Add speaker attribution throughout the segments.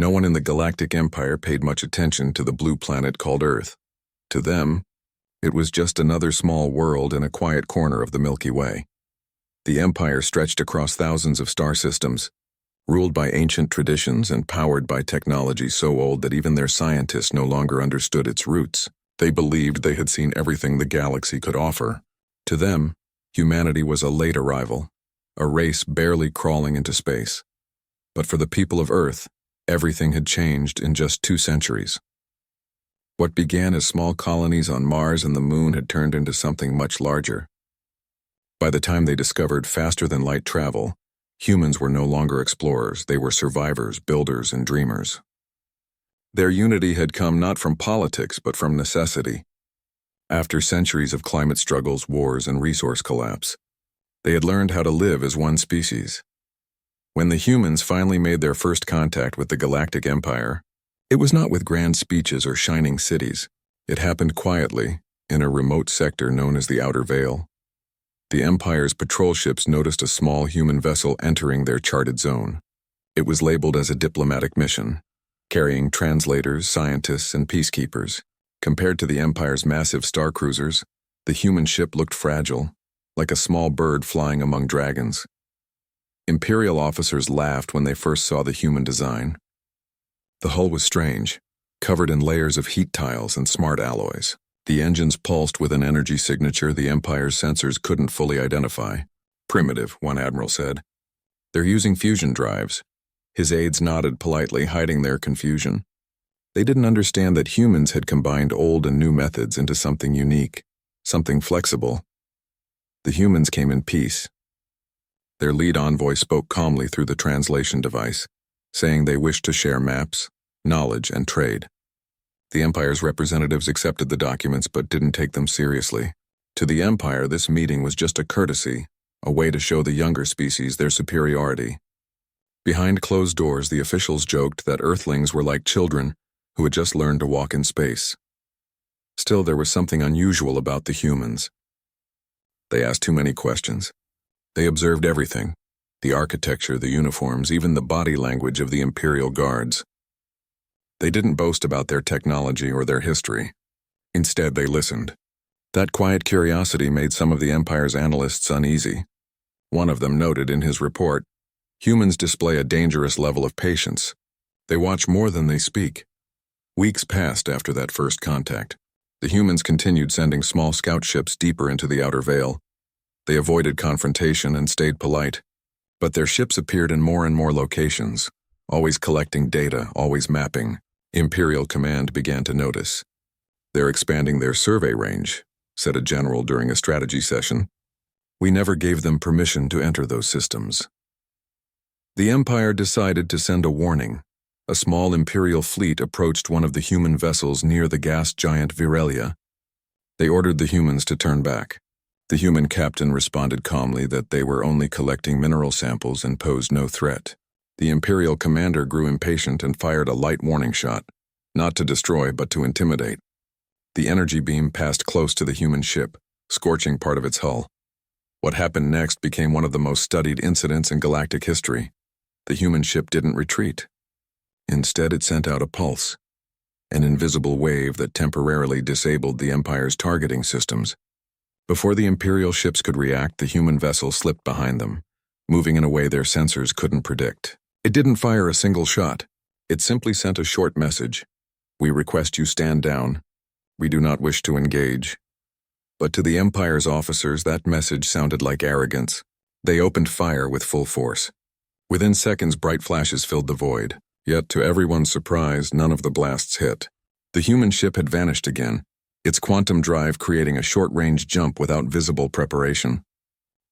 Speaker 1: No one in the Galactic Empire paid much attention to the blue planet called Earth. To them, it was just another small world in a quiet corner of the Milky Way. The Empire stretched across thousands of star systems, ruled by ancient traditions and powered by technology so old that even their scientists no longer understood its roots. They believed they had seen everything the galaxy could offer. To them, humanity was a late arrival, a race barely crawling into space. But for the people of Earth, everything had changed in just 2 centuries. What began as small colonies on Mars and the Moon had turned into something much larger. By the time they discovered faster-than-light travel, humans were no longer explorers, they were survivors, builders, and dreamers. Their unity had come not from politics but from necessity. After centuries of climate struggles, wars, and resource collapse, they had learned how to live as one species. When the humans finally made their first contact with the Galactic Empire, it was not with grand speeches or shining cities. It happened quietly, in a remote sector known as the Outer Veil. The Empire's patrol ships noticed a small human vessel entering their charted zone. It was labeled as a diplomatic mission, carrying translators, scientists, and peacekeepers. Compared to the Empire's massive star cruisers, the human ship looked fragile, like a small bird flying among dragons. Imperial officers laughed when they first saw the human design. The hull was strange, covered in layers of heat tiles and smart alloys. The engines pulsed with an energy signature the Empire's sensors couldn't fully identify. Primitive, one admiral said. They're using fusion drives. His aides nodded politely, hiding their confusion. They didn't understand that humans had combined old and new methods into something unique, something flexible. The humans came in peace. Their lead envoy spoke calmly through the translation device, saying they wished to share maps, knowledge, and trade. The Empire's representatives accepted the documents but didn't take them seriously. To the Empire, this meeting was just a courtesy, a way to show the younger species their superiority. Behind closed doors, the officials joked that Earthlings were like children who had just learned to walk in space. Still, there was something unusual about the humans. They asked too many questions. They observed everything, the architecture, the uniforms, even the body language of the Imperial Guards. They didn't boast about their technology or their history. Instead, they listened. That quiet curiosity made some of the Empire's analysts uneasy. One of them noted in his report, humans display a dangerous level of patience. They watch more than they speak. Weeks passed after that first contact. The humans continued sending small scout ships deeper into the Outer Veil. They avoided confrontation and stayed polite. But their ships appeared in more and more locations, always collecting data, always mapping. Imperial Command began to notice. They're expanding their survey range, said a general during a strategy session. We never gave them permission to enter those systems. The Empire decided to send a warning. A small Imperial fleet approached one of the human vessels near the gas giant Virelia. They ordered the humans to turn back. The human captain responded calmly that they were only collecting mineral samples and posed no threat. The Imperial commander grew impatient and fired a light warning shot, not to destroy but to intimidate. The energy beam passed close to the human ship, scorching part of its hull. What happened next became one of the most studied incidents in galactic history. The human ship didn't retreat. Instead, it sent out a pulse, an invisible wave that temporarily disabled the Empire's targeting systems. Before the Imperial ships could react, the human vessel slipped behind them, moving in a way their sensors couldn't predict. It didn't fire a single shot. It simply sent a short message. We request you stand down. We do not wish to engage. But to the Empire's officers, that message sounded like arrogance. They opened fire with full force. Within seconds, bright flashes filled the void. Yet, to everyone's surprise, none of the blasts hit. The human ship had vanished again, its quantum drive creating a short-range jump without visible preparation.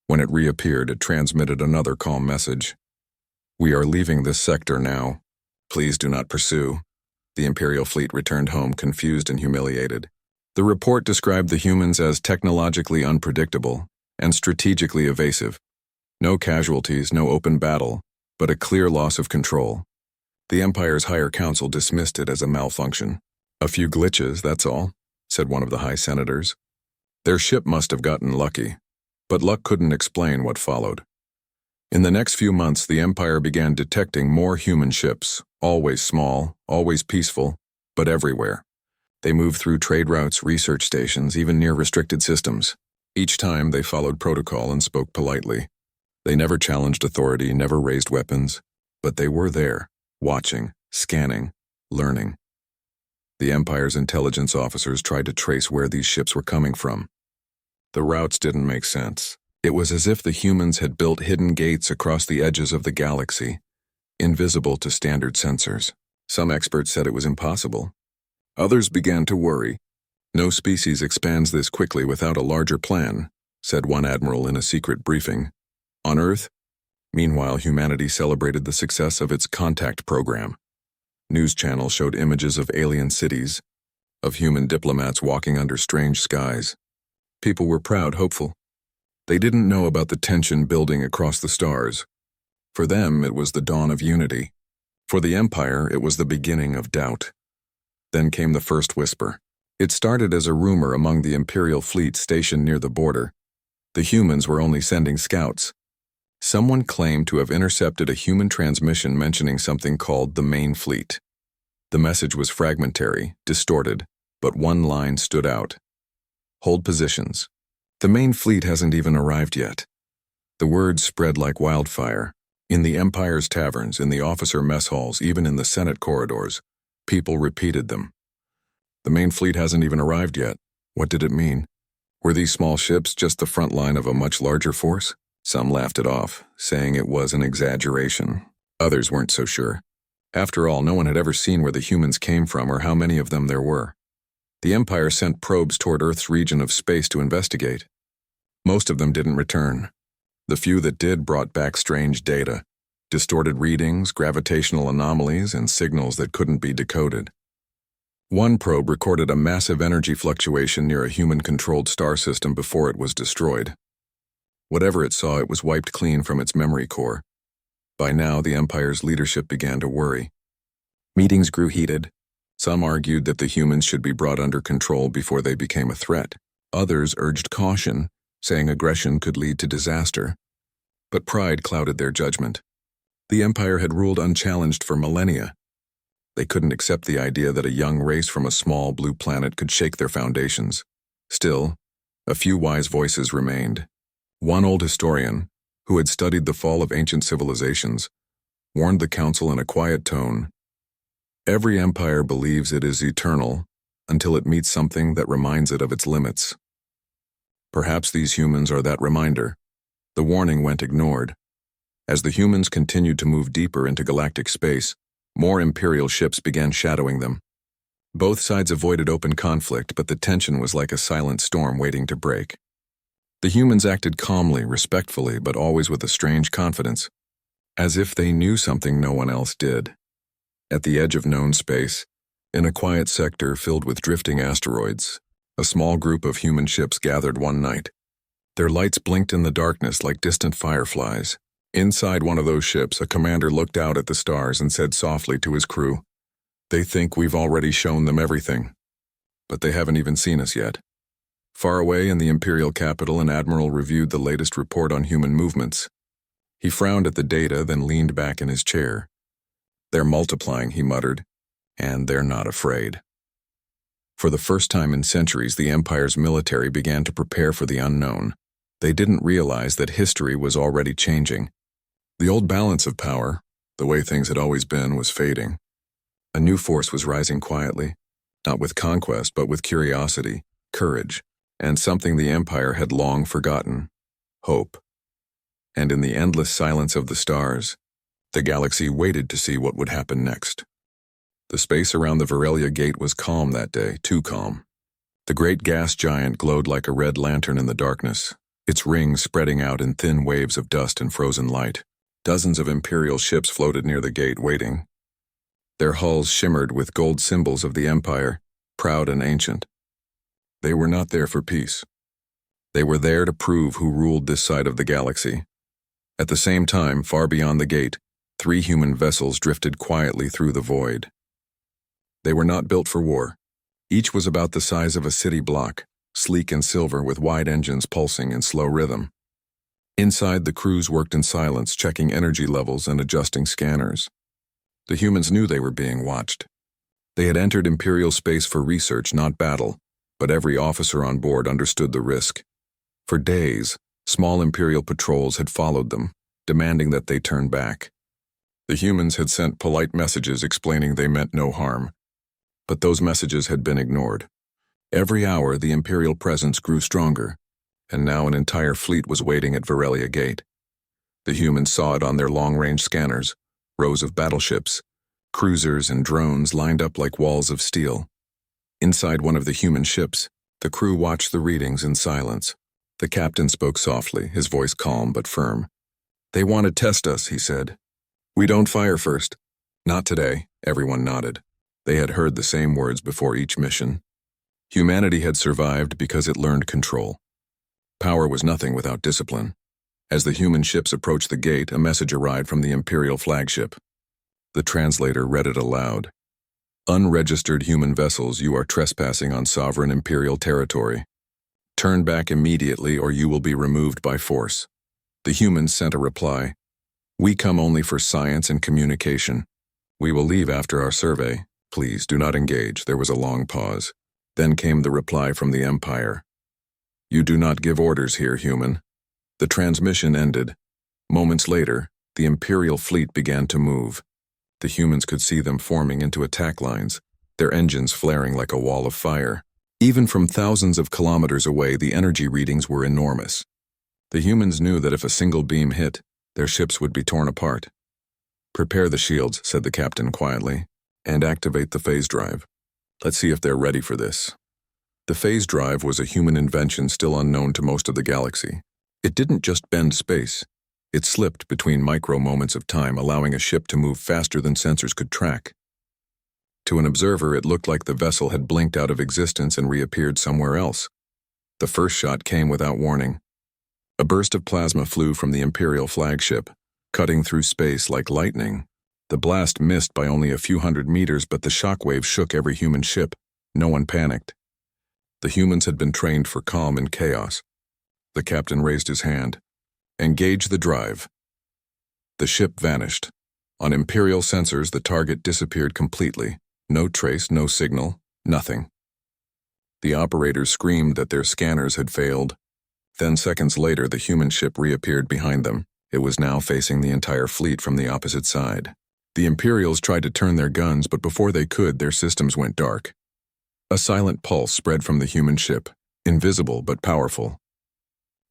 Speaker 1: When it reappeared, it transmitted another calm message. We are leaving this sector now. Please do not pursue. The Imperial fleet returned home confused and humiliated. The report described the humans as technologically unpredictable and strategically evasive. No casualties, no open battle, but a clear loss of control. The Empire's higher council dismissed it as a malfunction. A few glitches, that's all, said one of the high senators. Their ship must have gotten lucky, but luck couldn't explain what followed. In the next few months, the Empire began detecting more human ships, always small, always peaceful, but everywhere. They moved through trade routes, research stations, even near restricted systems. Each time they followed protocol and spoke politely. They never challenged authority, never raised weapons, but they were there, watching, scanning, learning. The Empire's intelligence officers tried to trace where these ships were coming from. The routes didn't make sense. It was as if the humans had built hidden gates across the edges of the galaxy, invisible to standard sensors. Some experts said it was impossible. Others began to worry. No species expands this quickly without a larger plan, said one admiral in a secret briefing. On Earth, meanwhile, humanity celebrated the success of its contact program. News channels showed images of alien cities, of human diplomats walking under strange skies. People were proud, hopeful. They didn't know about the tension building across the stars. For them, it was the dawn of unity. For the Empire, it was the beginning of doubt. Then came the first whisper. It started as a rumor among the Imperial fleet stationed near the border. The humans were only sending scouts. Someone claimed to have intercepted a human transmission mentioning something called the main fleet. The message was fragmentary, distorted, but one line stood out. Hold positions. The main fleet hasn't even arrived yet. The words spread like wildfire. In the Empire's taverns, in the officer mess halls, even in the Senate corridors, people repeated them. The main fleet hasn't even arrived yet. What did it mean? Were these small ships just the front line of a much larger force? Some laughed it off, saying it was an exaggeration. Others weren't so sure. After all, no one had ever seen where the humans came from or how many of them there were. The Empire sent probes toward Earth's region of space to investigate. Most of them didn't return. The few that did brought back strange data, distorted readings, gravitational anomalies, and signals that couldn't be decoded. One probe recorded a massive energy fluctuation near a human-controlled star system before it was destroyed. Whatever it saw, it was wiped clean from its memory core. By now, the Empire's leadership began to worry. Meetings grew heated. Some argued that the humans should be brought under control before they became a threat. Others urged caution, saying aggression could lead to disaster. But pride clouded their judgment. The Empire had ruled unchallenged for millennia. They couldn't accept the idea that a young race from a small blue planet could shake their foundations. Still, a few wise voices remained. One old historian, who had studied the fall of ancient civilizations, warned the council in a quiet tone. Every empire believes it is eternal until it meets something that reminds it of its limits. Perhaps these humans are that reminder. The warning went ignored. As the humans continued to move deeper into galactic space, more Imperial ships began shadowing them. Both sides avoided open conflict, but the tension was like a silent storm waiting to break. The humans acted calmly, respectfully, but always with a strange confidence, as if they knew something no one else did. At the edge of known space, in a quiet sector filled with drifting asteroids, a small group of human ships gathered one night. Their lights blinked in the darkness like distant fireflies. Inside one of those ships, a commander looked out at the stars and said softly to his crew, "They think we've already shown them everything, but they haven't even seen us yet." Far away in the Imperial capital, an admiral reviewed the latest report on human movements. He frowned at the data, then leaned back in his chair. "They're multiplying," he muttered, "and they're not afraid." For the first time in centuries, the Empire's military began to prepare for the unknown. They didn't realize that history was already changing. The old balance of power, the way things had always been, was fading. A new force was rising quietly, not with conquest, but with curiosity, courage, and something the Empire had long forgotten: hope. And in the endless silence of the stars, the galaxy waited to see what would happen next. The space around the Varelia Gate was calm that day, too calm. The great gas giant glowed like a red lantern in the darkness, its rings spreading out in thin waves of dust and frozen light. Dozens of Imperial ships floated near the gate, waiting. Their hulls shimmered with gold symbols of the Empire, proud and ancient. They were not there for peace. They were there to prove who ruled this side of the galaxy. At the same time, far beyond the gate, 3 human vessels drifted quietly through the void. They were not built for war. Each was about the size of a city block, sleek and silver with wide engines pulsing in slow rhythm. Inside, the crews worked in silence, checking energy levels and adjusting scanners. The humans knew they were being watched. They had entered Imperial space for research, not battle, but every officer on board understood the risk. For days, small Imperial patrols had followed them, demanding that they turn back. The humans had sent polite messages explaining they meant no harm, but those messages had been ignored. Every hour, the Imperial presence grew stronger, and now an entire fleet was waiting at Varelia Gate. The humans saw it on their long-range scanners, rows of battleships, cruisers and drones lined up like walls of steel. Inside one of the human ships, the crew watched the readings in silence. The captain spoke softly, his voice calm but firm. "They want to test us," he said. "We don't fire first." "Not today," everyone nodded. They had heard the same words before each mission. Humanity had survived because it learned control. Power was nothing without discipline. As the human ships approached the gate, a message arrived from the Imperial flagship. The translator read it aloud. "Unregistered human vessels, you are trespassing on sovereign Imperial territory. Turn back immediately or you will be removed by force." The humans sent a reply. "We come only for science and communication. We will leave after our survey. Please do not engage." There was a long pause. Then came the reply from the Empire. "You do not give orders here, human." The transmission ended. Moments later, the Imperial fleet began to move. The humans could see them forming into attack lines, their engines flaring like a wall of fire. Even from thousands of kilometers away, the energy readings were enormous. The humans knew that if a single beam hit, their ships would be torn apart. "Prepare the shields," said the captain quietly, "and activate the phase drive. Let's see if they're ready for this." The phase drive was a human invention still unknown to most of the galaxy. It didn't just bend space. It slipped between micro moments of time, allowing a ship to move faster than sensors could track. To an observer, it looked like the vessel had blinked out of existence and reappeared somewhere else. The first shot came without warning. A burst of plasma flew from the Imperial flagship, cutting through space like lightning. The blast missed by only a few hundred meters, but the shockwave shook every human ship. No one panicked. The humans had been trained for calm and chaos. The captain raised his hand. "Engage the drive." The ship vanished. On Imperial sensors, the target disappeared completely. No trace, no signal, nothing. The operators screamed that their scanners had failed. Then seconds later, the human ship reappeared behind them. It was now facing the entire fleet from the opposite side. The Imperials tried to turn their guns, but before they could, their systems went dark. A silent pulse spread from the human ship, invisible but powerful.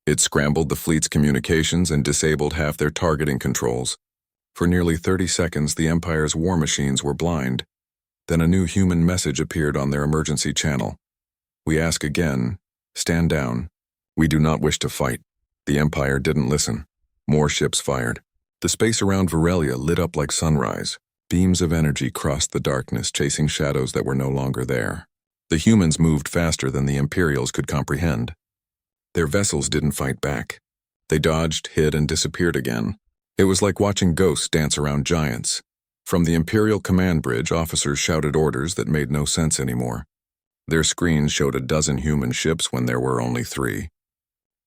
Speaker 1: It scrambled the fleet's communications and disabled half their targeting controls. For nearly 30 seconds, the Empire's war machines were blind. Then a new human message appeared on their emergency channel. "We ask again, stand down. We do not wish to fight." The Empire didn't listen. More ships fired. The space around Varelia lit up like sunrise. Beams of energy crossed the darkness, chasing shadows that were no longer there. The humans moved faster than the Imperials could comprehend. Their vessels didn't fight back. They dodged, hid, and disappeared again. It was like watching ghosts dance around giants. From the Imperial command bridge, officers shouted orders that made no sense anymore. Their screens showed a dozen human ships when there were only 3.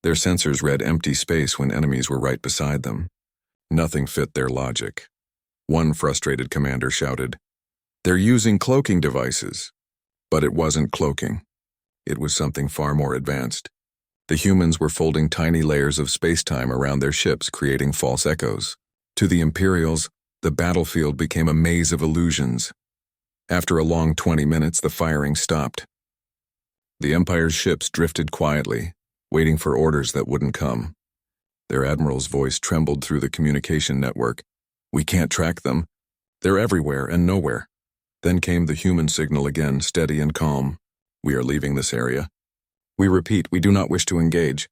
Speaker 1: Their sensors read empty space when enemies were right beside them. Nothing fit their logic. One frustrated commander shouted, "They're using cloaking devices." But it wasn't cloaking. It was something far more advanced. The humans were folding tiny layers of space-time around their ships, creating false echoes. To the Imperials, the battlefield became a maze of illusions. After a long 20 minutes, the firing stopped. The Empire's ships drifted quietly, waiting for orders that wouldn't come. Their admiral's voice trembled through the communication network. "We can't track them. They're everywhere and nowhere." Then came the human signal again, steady and calm. "We are leaving this area. We repeat, we do not wish to engage.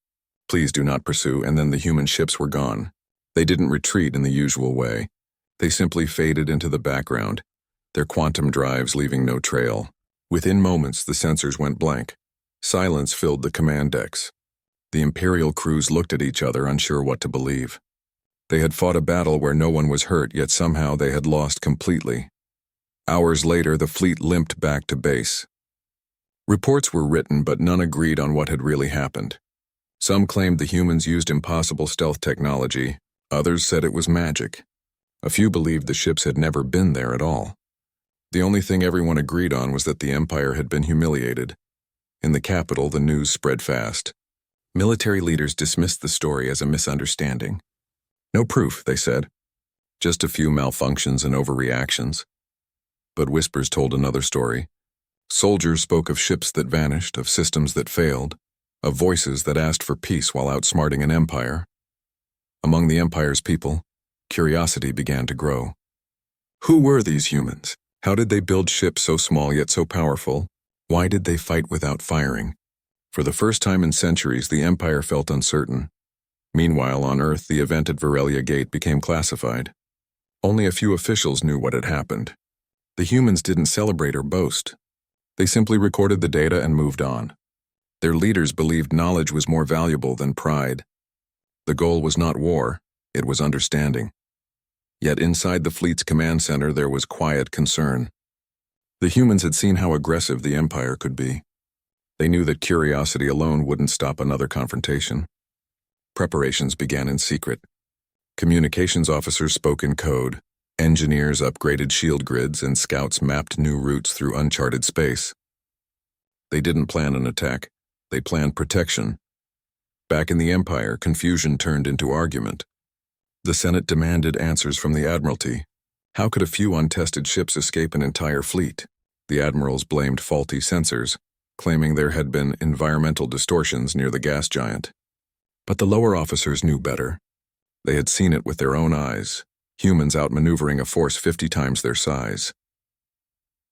Speaker 1: Please do not pursue." And then the human ships were gone. They didn't retreat in the usual way. They simply faded into the background, their quantum drives leaving no trail. Within moments, the sensors went blank. Silence filled the command decks. The Imperial crews looked at each other, unsure what to believe. They had fought a battle where no one was hurt, yet somehow they had lost completely. Hours later, the fleet limped back to base. Reports were written, but none agreed on what had really happened. Some claimed the humans used impossible stealth technology, others said it was magic. A few believed the ships had never been there at all. The only thing everyone agreed on was that the Empire had been humiliated. In the capital, the news spread fast. Military leaders dismissed the story as a misunderstanding. No proof, they said. Just a few malfunctions and overreactions. But whispers told another story. Soldiers spoke of ships that vanished, of systems that failed, of voices that asked for peace while outsmarting an empire. Among the Empire's people, curiosity began to grow. Who were these humans? How did they build ships so small yet so powerful? Why did they fight without firing? For the first time in centuries, the Empire felt uncertain. Meanwhile, on Earth, the event at Varelia Gate became classified. Only a few officials knew what had happened. The humans didn't celebrate or boast. They simply recorded the data and moved on. Their leaders believed knowledge was more valuable than pride. The goal was not war, it was understanding. Yet inside the fleet's command center there was quiet concern. The humans had seen how aggressive the Empire could be. They knew that curiosity alone wouldn't stop another confrontation. Preparations began in secret. Communications officers spoke in code, engineers upgraded shield grids, and scouts mapped new routes through uncharted space. They didn't plan an attack, they planned protection. Back in the Empire, confusion turned into argument. The Senate demanded answers from the Admiralty. How could a few untested ships escape an entire fleet? The admirals blamed faulty sensors, claiming there had been environmental distortions near the gas giant. But the lower officers knew better. They had seen it with their own eyes, humans outmaneuvering a force 50 times their size.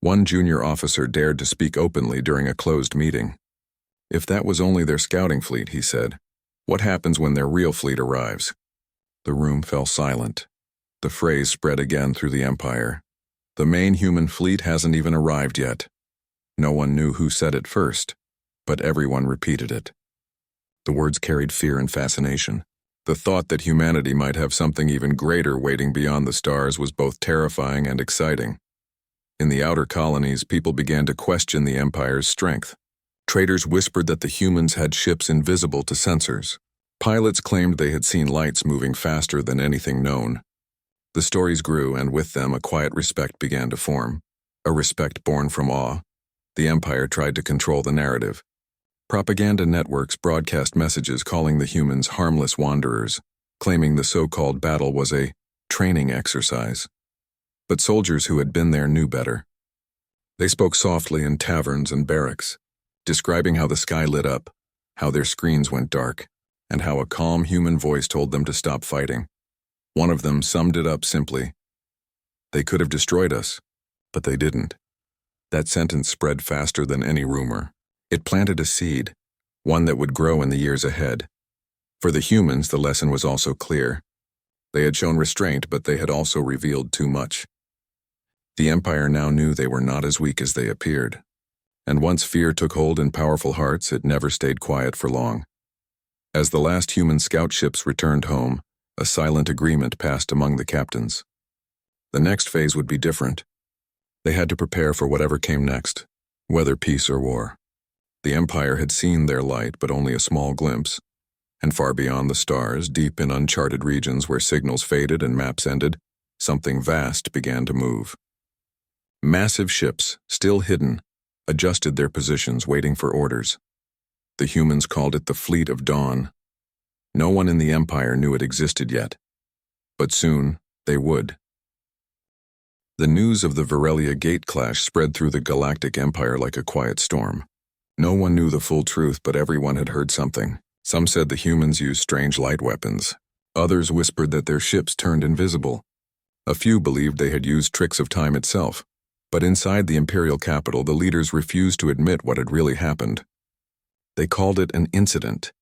Speaker 1: One junior officer dared to speak openly during a closed meeting. If that was only their scouting fleet, he said, what happens when their real fleet arrives? The room fell silent. The phrase spread again through the Empire. The main human fleet hasn't even arrived yet. No one knew who said it first, but everyone repeated it. The words carried fear and fascination. The thought that humanity might have something even greater waiting beyond the stars was both terrifying and exciting. In the outer colonies, people began to question the Empire's strength. Traders whispered that the humans had ships invisible to sensors. Pilots claimed they had seen lights moving faster than anything known. The stories grew, and with them a quiet respect began to form. A respect born from awe. The Empire tried to control the narrative. Propaganda networks broadcast messages calling the humans harmless wanderers, claiming the so-called battle was a training exercise. But soldiers who had been there knew better. They spoke softly in taverns and barracks, describing how the sky lit up, how their screens went dark, and how a calm human voice told them to stop fighting. One of them summed it up simply. They could have destroyed us, but they didn't. That sentence spread faster than any rumor. It planted a seed, one that would grow in the years ahead. For the humans, the lesson was also clear. They had shown restraint, but they had also revealed too much. The Empire now knew they were not as weak as they appeared. And once fear took hold in powerful hearts, it never stayed quiet for long. As the last human scout ships returned home, a silent agreement passed among the captains. The next phase would be different. They had to prepare for whatever came next, whether peace or war. The Empire had seen their light, but only a small glimpse. And far beyond the stars, deep in uncharted regions where signals faded and maps ended, something vast began to move. Massive ships, still hidden, adjusted their positions, waiting for orders. The humans called it the Fleet of Dawn. No one in the Empire knew it existed yet. But soon, they would. The news of the Varelia Gate clash spread through the Galactic Empire like a quiet storm. No one knew the full truth, but everyone had heard something. Some said the humans used strange light weapons. Others whispered that their ships turned invisible. A few believed they had used tricks of time itself. But inside the imperial capital, the leaders refused to admit what had really happened. They called it an incident.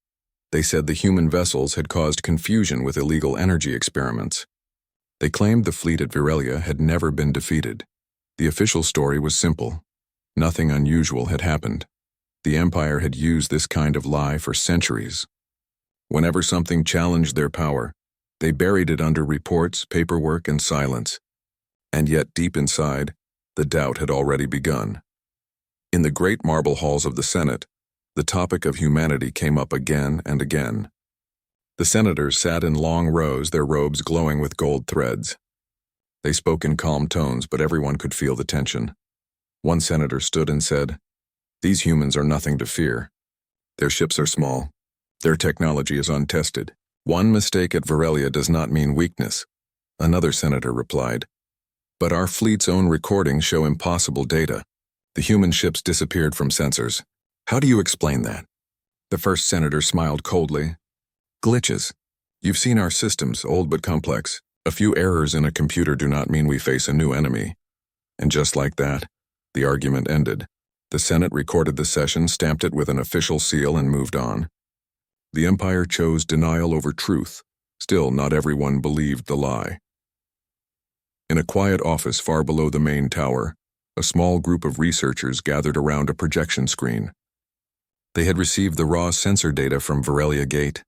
Speaker 1: They said the human vessels had caused confusion with illegal energy experiments. They claimed the fleet at Varelia had never been defeated. The official story was simple. Nothing unusual had happened. The Empire had used this kind of lie for centuries. Whenever something challenged their power, they buried it under reports, paperwork, and silence. And yet, deep inside, the doubt had already begun. In the great marble halls of the Senate, The topic of humanity came up again and again. The senators sat in long rows, their robes glowing with gold threads. They spoke in calm tones, but everyone could feel the tension. One senator stood and said, "These humans are nothing to fear. Their ships are small. Their technology is untested. One mistake at Varelia does not mean weakness." Another senator replied, "But our fleet's own recordings show impossible data. The human ships disappeared from sensors. How do you explain that?" The first senator smiled coldly. "Glitches. You've seen our systems, old but complex. A few errors in a computer do not mean we face a new enemy." And just like that, the argument ended. The Senate recorded the session, stamped it with an official seal, and moved on. The Empire chose denial over truth. Still, not everyone believed the lie. In a quiet office far below the main tower, a small group of researchers gathered around a projection screen. They had received the raw sensor data from Varelia Gate,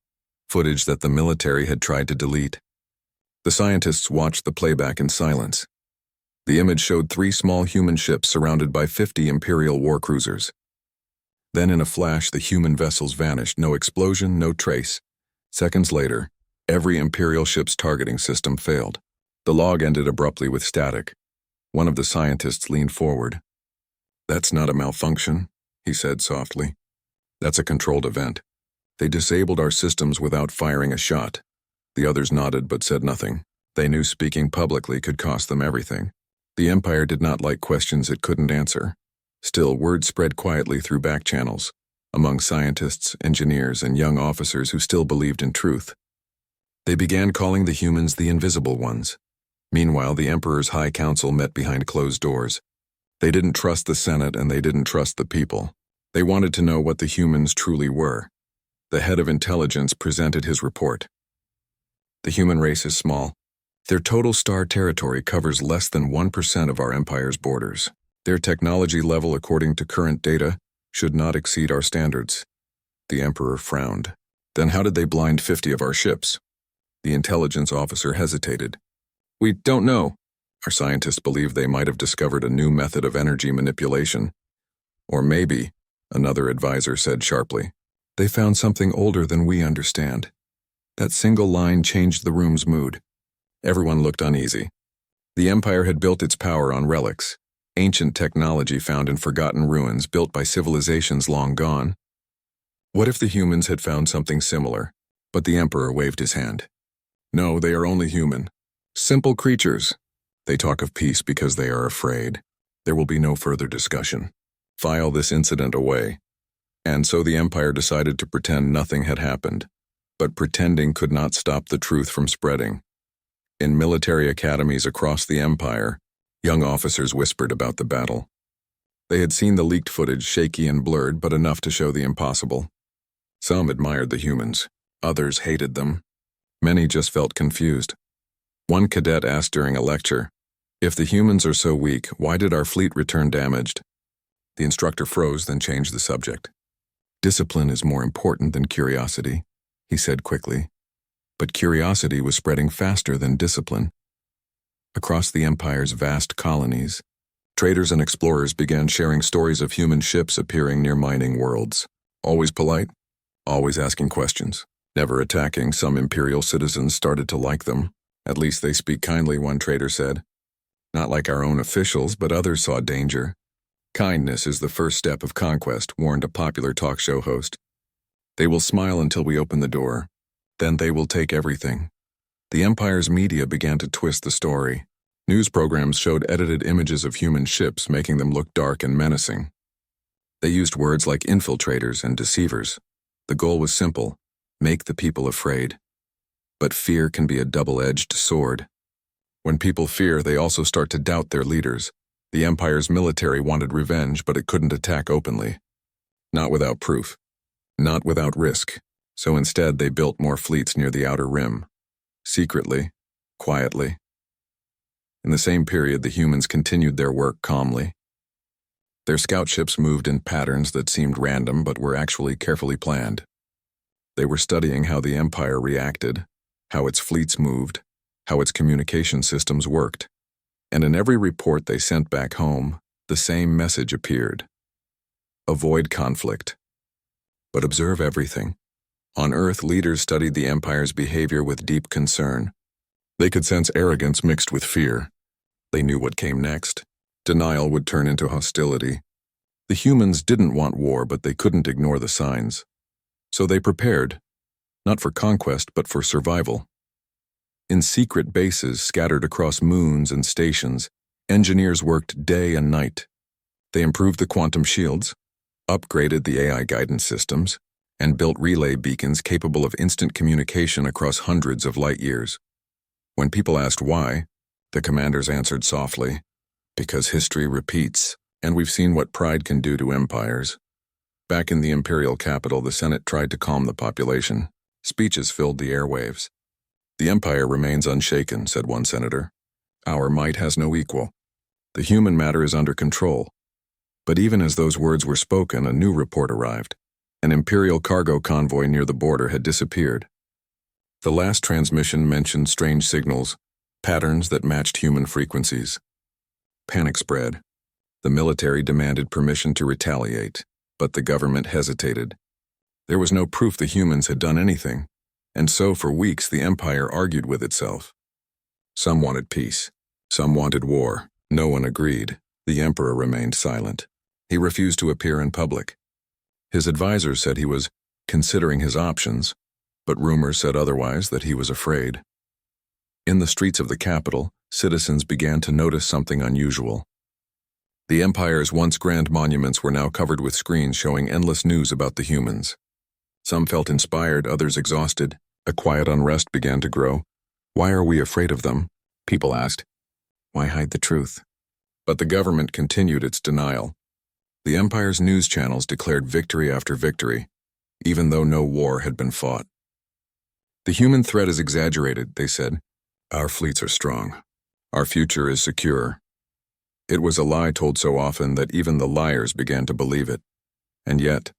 Speaker 1: footage that the military had tried to delete. The scientists watched the playback in silence. The image showed 3 small human ships surrounded by 50 Imperial war cruisers. Then in a flash, the human vessels vanished, no explosion, no trace. Seconds later, every Imperial ship's targeting system failed. The log ended abruptly with static. One of the scientists leaned forward. "That's not a malfunction," he said softly. "That's a controlled event. They disabled our systems without firing a shot." The others nodded but said nothing. They knew speaking publicly could cost them everything. The Empire did not like questions it couldn't answer. Still, word spread quietly through back channels, among scientists, engineers, and young officers who still believed in truth. They began calling the humans the Invisible Ones. Meanwhile, the Emperor's High Council met behind closed doors. They didn't trust the Senate, and they didn't trust the people. They wanted to know what the humans truly were. The head of intelligence presented his report. "The human race is small. Their total star territory covers less than 1% of our Empire's borders. Their technology level, according to current data, should not exceed our standards." The Emperor frowned. "Then how did they blind 50 of our ships?" The intelligence officer hesitated. "We don't know. Our scientists believe they might have discovered a new method of energy manipulation. Or maybe," another advisor said sharply, "they found something older than we understand." That single line changed the room's mood. Everyone looked uneasy. The Empire had built its power on relics, ancient technology found in forgotten ruins built by civilizations long gone. What if the humans had found something similar? But the Emperor waved his hand. "No, they are only human. Simple creatures. They talk of peace because they are afraid. There will be no further discussion. File this incident away." And so the Empire decided to pretend nothing had happened. But pretending could not stop the truth from spreading. In military academies across the Empire, young officers whispered about the battle. They had seen the leaked footage, shaky and blurred, but enough to show the impossible. Some admired the humans. Others hated them. Many just felt confused. One cadet asked during a lecture, "If the humans are so weak, why did our fleet return damaged?" The instructor froze, then changed the subject. "Discipline is more important than curiosity," he said quickly. But curiosity was spreading faster than discipline. Across the Empire's vast colonies, traders and explorers began sharing stories of human ships appearing near mining worlds. Always polite, always asking questions, never attacking. Some Imperial citizens started to like them. "At least they speak kindly," one trader said. "Not like our own officials," but others saw danger. "Kindness is the first step of conquest," warned a popular talk show host. "They will smile until we open the door. Then they will take everything." The Empire's media began to twist the story. News programs showed edited images of human ships, making them look dark and menacing. They used words like infiltrators and deceivers. The goal was simple: make the people afraid. But fear can be a double-edged sword. When people fear, they also start to doubt their leaders. The Empire's military wanted revenge, but it couldn't attack openly. Not without proof. Not without risk. So instead, they built more fleets near the outer rim. Secretly, quietly. In the same period, the humans continued their work calmly. Their scout ships moved in patterns that seemed random but were actually carefully planned. They were studying how the Empire reacted, how its fleets moved, how its communication systems worked. And in every report they sent back home, the same message appeared. Avoid conflict. But observe everything. On Earth, leaders studied the Empire's behavior with deep concern. They could sense arrogance mixed with fear. They knew what came next. Denial would turn into hostility. The humans didn't want war, but they couldn't ignore the signs. So they prepared, not for conquest, but for survival. In secret bases scattered across moons and stations, engineers worked day and night. They improved the quantum shields, upgraded the AI guidance systems, and built relay beacons capable of instant communication across hundreds of light years. When people asked why, the commanders answered softly, "Because history repeats, and we've seen what pride can do to empires." Back in the imperial capital, the Senate tried to calm the population. Speeches filled the airwaves. "The empire remains unshaken," said one senator. "Our might has no equal. The human matter is under control." But even as those words were spoken, a new report arrived. An imperial cargo convoy near the border had disappeared. The last transmission mentioned strange signals, patterns that matched human frequencies. Panic spread. The military demanded permission to retaliate, but the government hesitated. There was no proof the humans had done anything, and so for weeks the empire argued with itself. Some wanted peace. Some wanted war. No one agreed. The emperor remained silent. He refused to appear in public. His advisors said he was considering his options, but rumors said otherwise, that he was afraid. In the streets of the capital, citizens began to notice something unusual. The empire's once grand monuments were now covered with screens showing endless news about the humans. Some felt inspired, others exhausted. A quiet unrest began to grow. "Why are we afraid of them?" people asked. "Why hide the truth?" But the government continued its denial. The empire's news channels declared victory after victory, even though no war had been fought. "The human threat is exaggerated," they said. "Our fleets are strong. Our future is secure." It was a lie told so often that even the liars began to believe it. And yet,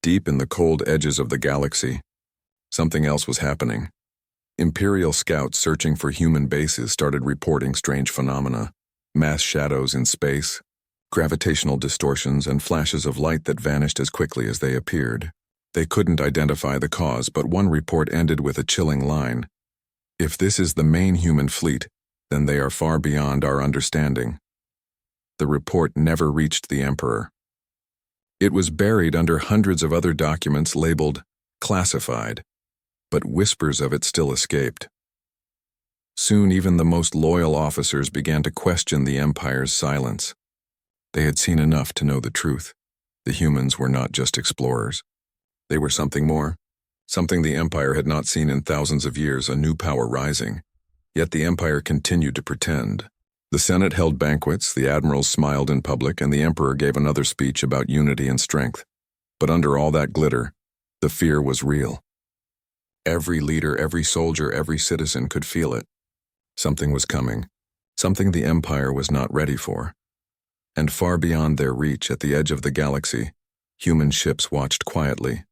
Speaker 1: deep in the cold edges of the galaxy, something else was happening. Imperial scouts searching for human bases started reporting strange phenomena: mass shadows in space, gravitational distortions, and flashes of light that vanished as quickly as they appeared. They couldn't identify the cause, but one report ended with a chilling line: "If this is the main human fleet, then they are far beyond our understanding." The report never reached the emperor. It was buried under hundreds of other documents labeled classified, but whispers of it still escaped. Soon even the most loyal officers began to question the empire's silence. They had seen enough to know the truth. The humans were not just explorers. They were something more, something the empire had not seen in thousands of years, a new power rising. Yet the empire continued to pretend. The Senate held banquets, the admirals smiled in public, and the emperor gave another speech about unity and strength. But under all that glitter, the fear was real. Every leader, every soldier, every citizen could feel it. Something was coming, something the empire was not ready for. And far beyond their reach, at the edge of the galaxy, human ships watched quietly,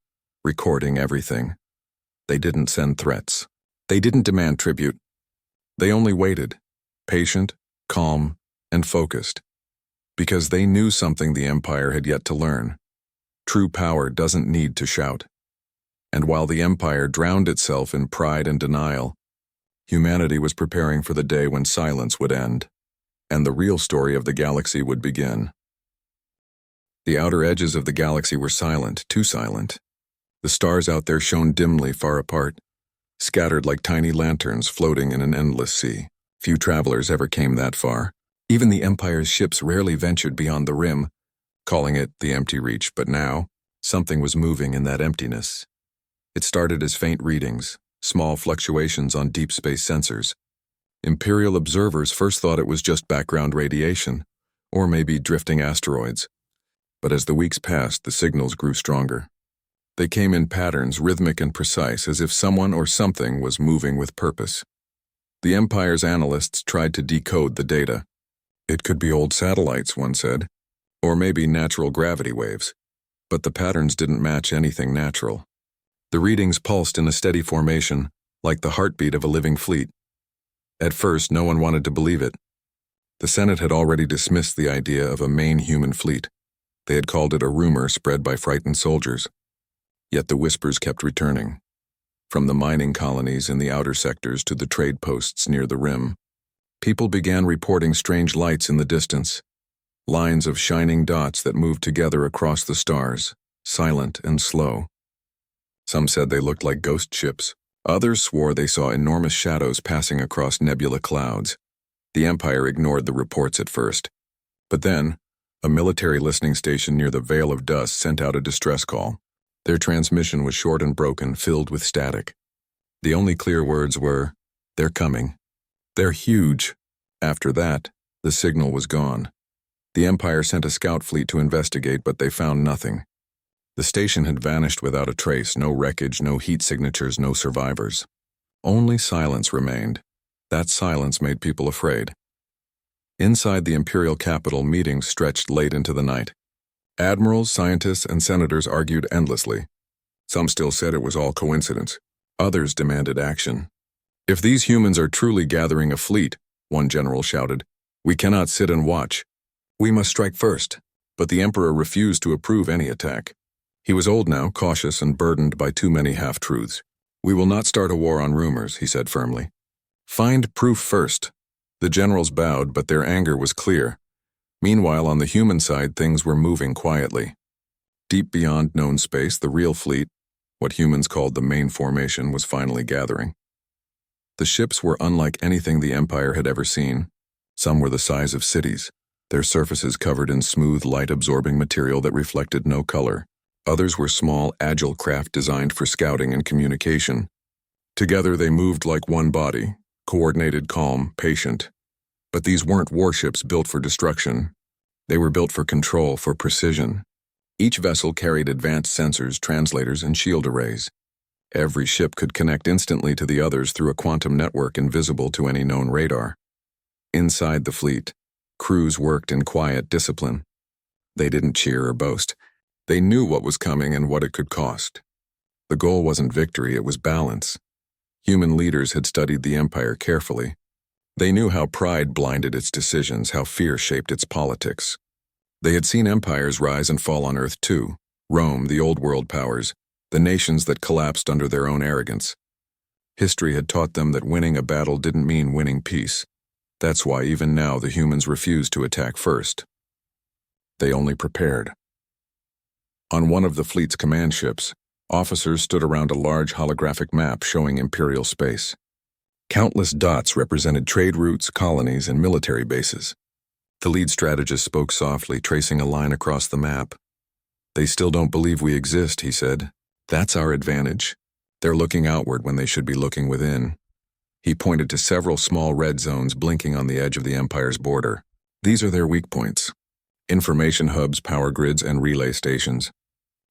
Speaker 1: recording everything. They didn't send threats. They didn't demand tribute. They only waited, patient, calm, and focused, because they knew something the empire had yet to learn. True power doesn't need to shout. And while the empire drowned itself in pride and denial, humanity was preparing for the day when silence would end, and the real story of the galaxy would begin. The outer edges of the galaxy were silent, too silent. The stars out there shone dimly far apart, scattered like tiny lanterns floating in an endless sea. Few travelers ever came that far. Even the Empire's ships rarely ventured beyond the rim, calling it the empty reach. But now, something was moving in that emptiness. It started as faint readings, small fluctuations on deep space sensors. Imperial observers first thought it was just background radiation, or maybe drifting asteroids. But as the weeks passed, the signals grew stronger. They came in patterns, rhythmic and precise, as if someone or something was moving with purpose. The Empire's analysts tried to decode the data. It could be old satellites, one said, or maybe natural gravity waves. But the patterns didn't match anything natural. The readings pulsed in a steady formation, like the heartbeat of a living fleet. At first, no one wanted to believe it. The Senate had already dismissed the idea of a main human fleet. They had called it a rumor spread by frightened soldiers. Yet the whispers kept returning. From the mining colonies in the outer sectors to the trade posts near the rim, people began reporting strange lights in the distance, lines of shining dots that moved together across the stars, silent and slow. Some said they looked like ghost ships. Others swore they saw enormous shadows passing across nebula clouds. The Empire ignored the reports at first. But then, a military listening station near the Veil of Dust sent out a distress call. Their transmission was short and broken, filled with static. The only clear words were, "They're coming. They're huge." After that, the signal was gone. The Empire sent a scout fleet to investigate, but they found nothing. The station had vanished without a trace, no wreckage, no heat signatures, no survivors. Only silence remained. That silence made people afraid. Inside the Imperial capital, meetings stretched late into the night. Admirals, scientists, and senators argued endlessly. Some still said it was all coincidence. Others demanded action. "If these humans are truly gathering a fleet," one general shouted, "we cannot sit and watch. We must strike first." But the Emperor refused to approve any attack. He was old now, cautious, and burdened by too many half-truths. "We will not start a war on rumors," he said firmly. "Find proof first." The generals bowed, but their anger was clear. Meanwhile, on the human side, things were moving quietly. Deep beyond known space, the real fleet, what humans called the main formation, was finally gathering. The ships were unlike anything the Empire had ever seen. Some were the size of cities, their surfaces covered in smooth, light-absorbing material that reflected no color. Others were small, agile craft designed for scouting and communication. Together they moved like one body, coordinated, calm, patient. But these weren't warships built for destruction. They were built for control, for precision. Each vessel carried advanced sensors, translators, and shield arrays. Every ship could connect instantly to the others through a quantum network invisible to any known radar. Inside the fleet, crews worked in quiet discipline. They didn't cheer or boast. They knew what was coming and what it could cost. The goal wasn't victory, it was balance. Human leaders had studied the Empire carefully. They knew how pride blinded its decisions, how fear shaped its politics. They had seen empires rise and fall on Earth too. Rome, the old world powers, the nations that collapsed under their own arrogance. History had taught them that winning a battle didn't mean winning peace. That's why even now the humans refused to attack first. They only prepared. On one of the fleet's command ships, officers stood around a large holographic map showing Imperial space. Countless dots represented trade routes, colonies, and military bases. The lead strategist spoke softly, tracing a line across the map. "They still don't believe we exist," he said. "That's our advantage. They're looking outward when they should be looking within." He pointed to several small red zones blinking on the edge of the Empire's border. "These are their weak points. Information hubs, power grids, and relay stations.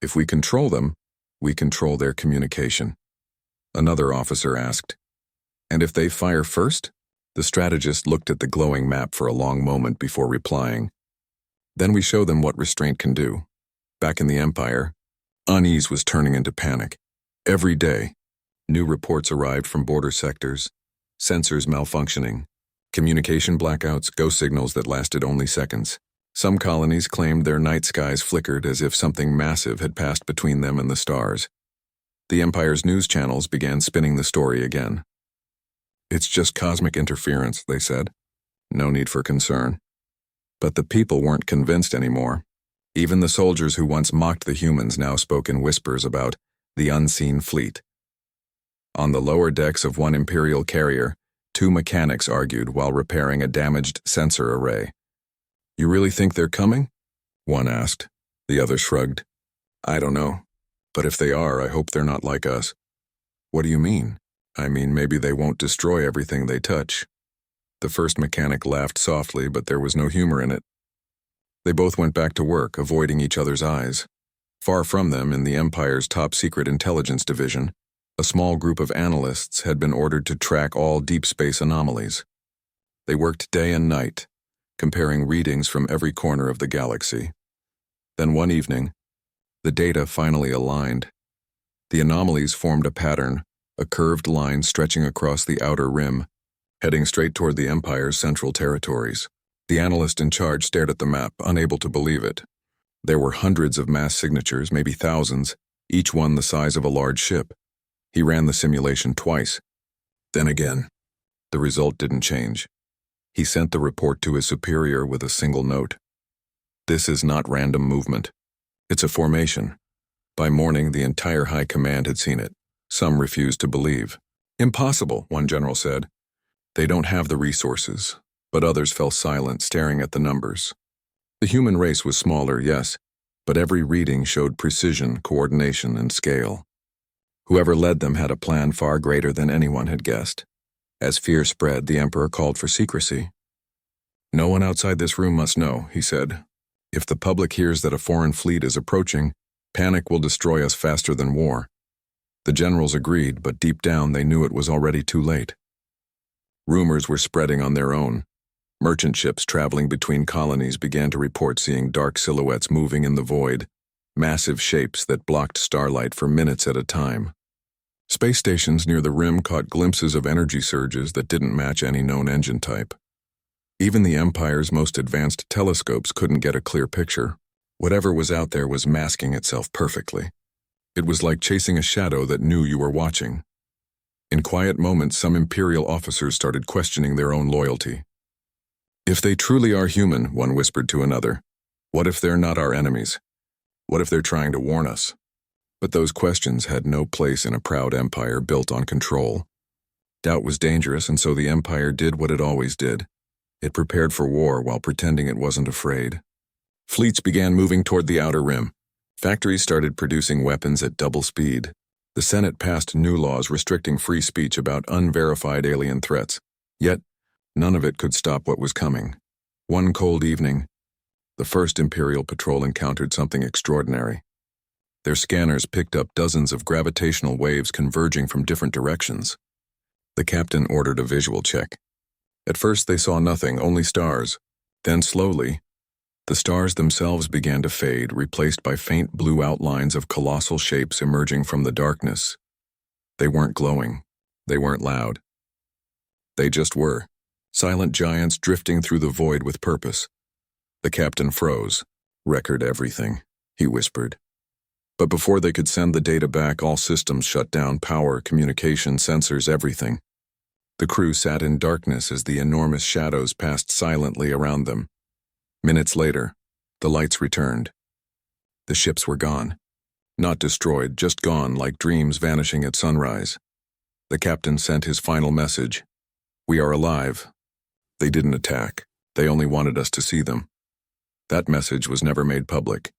Speaker 1: If we control them, we control their communication." Another officer asked, "And if they fire first?" The strategist looked at the glowing map for a long moment before replying. "Then we show them what restraint can do." Back in the Empire, unease was turning into panic. Every day, new reports arrived from border sectors, sensors malfunctioning, communication blackouts, ghost signals that lasted only seconds. Some colonies claimed their night skies flickered as if something massive had passed between them and the stars. The Empire's news channels began spinning the story again. "It's just cosmic interference," they said. "No need for concern." But the people weren't convinced anymore. Even the soldiers who once mocked the humans now spoke in whispers about the unseen fleet. On the lower decks of one Imperial carrier, two mechanics argued while repairing a damaged sensor array. "You really think they're coming?" one asked. The other shrugged. "I don't know. But if they are, I hope they're not like us." "What do you mean?" "I mean, maybe they won't destroy everything they touch." The first mechanic laughed softly, but there was no humor in it. They both went back to work, avoiding each other's eyes. Far from them, in the Empire's top-secret intelligence division, a small group of analysts had been ordered to track all deep space anomalies. They worked day and night, comparing readings from every corner of the galaxy. Then one evening, the data finally aligned. The anomalies formed a pattern, a curved line stretching across the outer rim, heading straight toward the Empire's central territories. The analyst in charge stared at the map, unable to believe it. There were hundreds of mass signatures, maybe thousands, each one the size of a large ship. He ran the simulation twice. Then again. The result didn't change. He sent the report to his superior with a single note. This is not random movement. It's a formation. By morning, the entire high command had seen it. Some refused to believe. Impossible, one general said. They don't have the resources. But others fell silent, staring at the numbers. The human race was smaller, yes, but every reading showed precision, coordination, and scale. Whoever led them had a plan far greater than anyone had guessed. As fear spread, the Emperor called for secrecy. No one outside this room must know, he said. If the public hears that a foreign fleet is approaching, panic will destroy us faster than war. The generals agreed, but deep down they knew it was already too late. Rumors were spreading on their own. Merchant ships traveling between colonies began to report seeing dark silhouettes moving in the void, massive shapes that blocked starlight for minutes at a time. Space stations near the rim caught glimpses of energy surges that didn't match any known engine type. Even the Empire's most advanced telescopes couldn't get a clear picture. Whatever was out there was masking itself perfectly. It was like chasing a shadow that knew you were watching. In quiet moments, some Imperial officers started questioning their own loyalty. If they truly are human, one whispered to another, what if they're not our enemies? What if they're trying to warn us? But those questions had no place in a proud empire built on control. Doubt was dangerous, and so the Empire did what it always did. It prepared for war while pretending it wasn't afraid. Fleets began moving toward the outer rim. Factories started producing weapons at double speed. The Senate passed new laws restricting free speech about unverified alien threats. Yet, none of it could stop what was coming. One cold evening, the first Imperial patrol encountered something extraordinary. Their scanners picked up dozens of gravitational waves converging from different directions. The captain ordered a visual check. At first they saw nothing, only stars. Then slowly, the stars themselves began to fade, replaced by faint blue outlines of colossal shapes emerging from the darkness. They weren't glowing. They weren't loud. They just were. Silent giants drifting through the void with purpose. The captain froze. Record everything, he whispered. But before they could send the data back, all systems shut down, power, communication, sensors, everything. The crew sat in darkness as the enormous shadows passed silently around them. Minutes later, the lights returned. The ships were gone. Not destroyed, just gone like dreams vanishing at sunrise. The captain sent his final message. We are alive. They didn't attack. They only wanted us to see them. That message was never made public.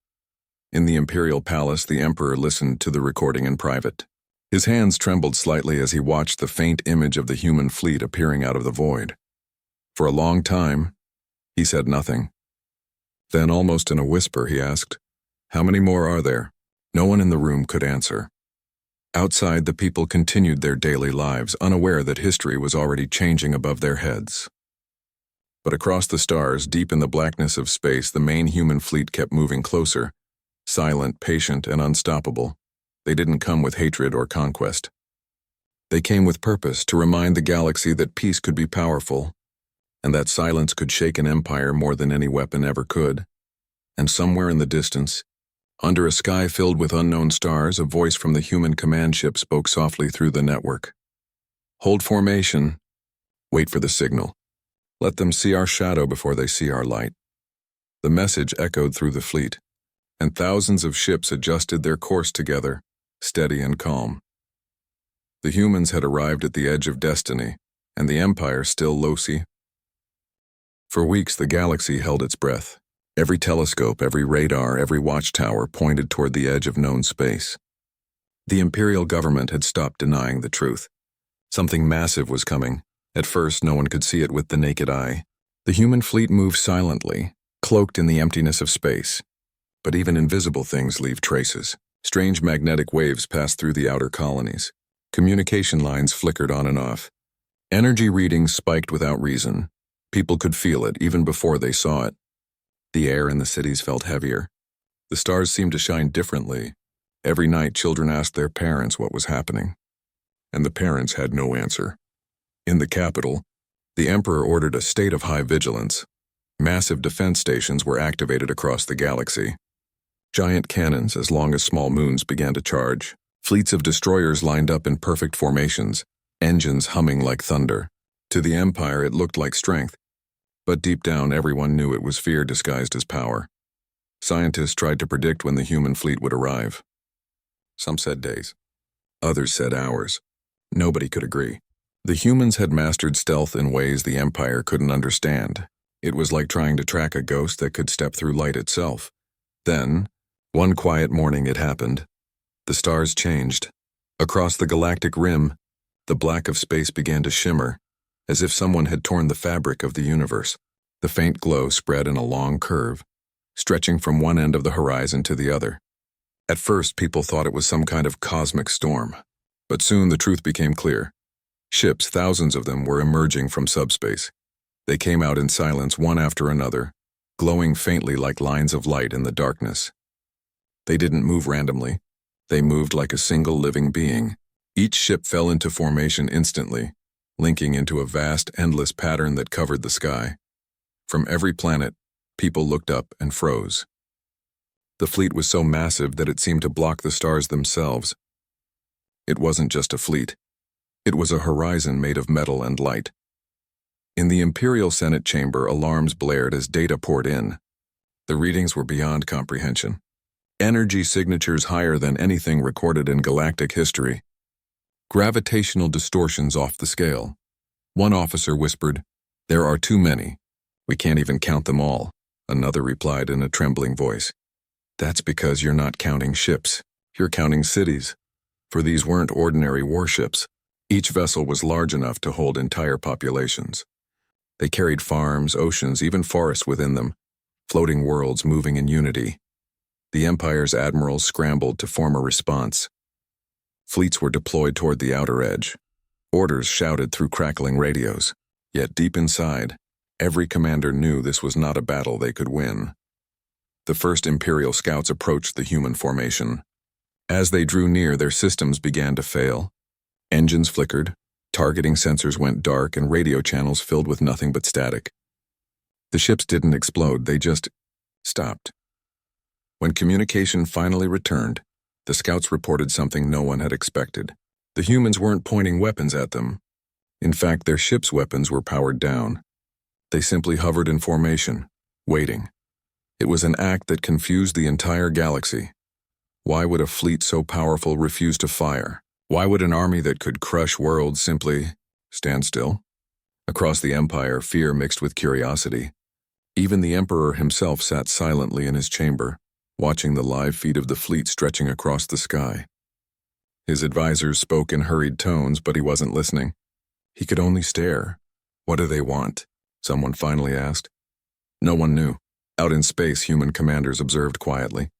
Speaker 1: In the Imperial Palace, the Emperor listened to the recording in private. His hands trembled slightly as he watched the faint image of the human fleet appearing out of the void. For a long time, he said nothing. Then, almost in a whisper, he asked, "How many more are there?" No one in the room could answer. Outside, the people continued their daily lives, unaware that history was already changing above their heads. But across the stars, deep in the blackness of space, the main human fleet kept moving closer, silent, patient, and unstoppable. They didn't come with hatred or conquest. They came with purpose, to remind the galaxy that peace could be powerful, and that silence could shake an empire more than any weapon ever could. And somewhere in the distance, under a sky filled with unknown stars, a voice from the human command ship spoke softly through the network. Hold formation. Wait for the signal. Let them see our shadow before they see our light. The message echoed through the fleet, and thousands of ships adjusted their course together, steady and calm. The humans had arrived at the edge of destiny, and the Empire still low-key. For weeks, the galaxy held its breath. Every telescope, every radar, every watchtower pointed toward the edge of known space. The Imperial government had stopped denying the truth. Something massive was coming. At first, no one could see it with the naked eye. The human fleet moved silently, cloaked in the emptiness of space. But even invisible things leave traces. Strange magnetic waves passed through the outer colonies. Communication lines flickered on and off. Energy readings spiked without reason. People could feel it even before they saw it. The air in the cities felt heavier. The stars seemed to shine differently. Every night, children asked their parents what was happening. And the parents had no answer. In the capital, the Emperor ordered a state of high vigilance. Massive defense stations were activated across the galaxy. Giant cannons as long as small moons began to charge. Fleets of destroyers lined up in perfect formations, engines humming like thunder. To the Empire, it looked like strength, but deep down everyone knew it was fear disguised as power. Scientists tried to predict when the human fleet would arrive. Some said days. Others said hours. Nobody could agree. The humans had mastered stealth in ways the Empire couldn't understand. It was like trying to track a ghost that could step through light itself. Then, one quiet morning it happened. The stars changed. Across the galactic rim, the black of space began to shimmer, as if someone had torn the fabric of the universe. The faint glow spread in a long curve, stretching from one end of the horizon to the other. At first, people thought it was some kind of cosmic storm, but soon the truth became clear. Ships, thousands of them, were emerging from subspace. They came out in silence one after another, glowing faintly like lines of light in the darkness. They didn't move randomly. They moved like a single living being. Each ship fell into formation instantly, linking into a vast, endless pattern that covered the sky. From every planet, people looked up and froze. The fleet was so massive that it seemed to block the stars themselves. It wasn't just a fleet. It was a horizon made of metal and light. In the Imperial Senate chamber, alarms blared as data poured in. The readings were beyond comprehension. Energy signatures higher than anything recorded in galactic history. Gravitational distortions off the scale. One officer whispered, "There are too many. We can't even count them all." Another replied in a trembling voice, "That's because you're not counting ships. You're counting cities." For these weren't ordinary warships. Each vessel was large enough to hold entire populations. They carried farms, oceans, even forests within them, floating worlds moving in unity. The Empire's admirals scrambled to form a response. Fleets were deployed toward the outer edge. Orders shouted through crackling radios. Yet deep inside, every commander knew this was not a battle they could win. The first Imperial scouts approached the human formation. As they drew near, their systems began to fail. Engines flickered, targeting sensors went dark, and radio channels filled with nothing but static. The ships didn't explode, they just stopped. When communication finally returned, the scouts reported something no one had expected. The humans weren't pointing weapons at them. In fact, their ships' weapons were powered down. They simply hovered in formation, waiting. It was an act that confused the entire galaxy. Why would a fleet so powerful refuse to fire? Why would an army that could crush worlds simply stand still? Across the Empire, fear mixed with curiosity. Even the Emperor himself sat silently in his chamber, watching the live feed of the fleet stretching across the sky. His advisors spoke in hurried tones, but he wasn't listening. He could only stare. "What do they want?" someone finally asked. No one knew. Out in space, human commanders observed quietly.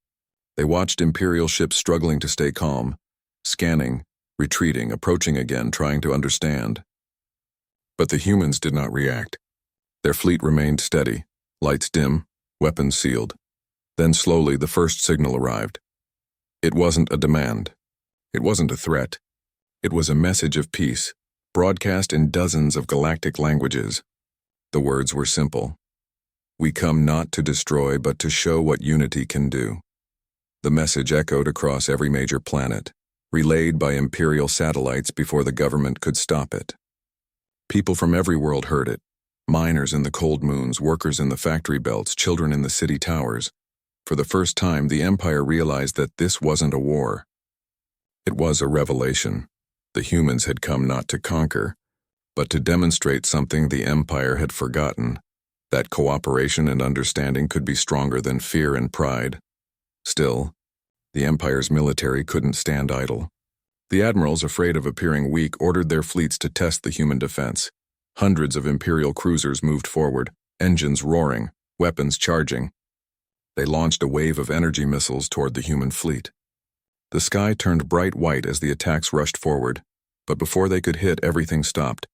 Speaker 1: They watched Imperial ships struggling to stay calm, scanning, retreating, approaching again, trying to understand. But the humans did not react. Their fleet remained steady, lights dim, weapons sealed. Then slowly the first signal arrived. It wasn't a demand. It wasn't a threat. It was a message of peace, broadcast in dozens of galactic languages. The words were simple. "We come not to destroy, but to show what unity can do." The message echoed across every major planet, relayed by Imperial satellites before the government could stop it. People from every world heard it. Miners in the cold moons, workers in the factory belts, children in the city towers. For the first time, the Empire realized that this wasn't a war. It was a revelation. The humans had come not to conquer, but to demonstrate something the Empire had forgotten, that cooperation and understanding could be stronger than fear and pride. Still, the Empire's military couldn't stand idle. The admirals, afraid of appearing weak, ordered their fleets to test the human defense. Hundreds of Imperial cruisers moved forward, engines roaring, weapons charging. They launched a wave of energy missiles toward the human fleet. The sky turned bright white as the attacks rushed forward, but before they could hit, everything stopped.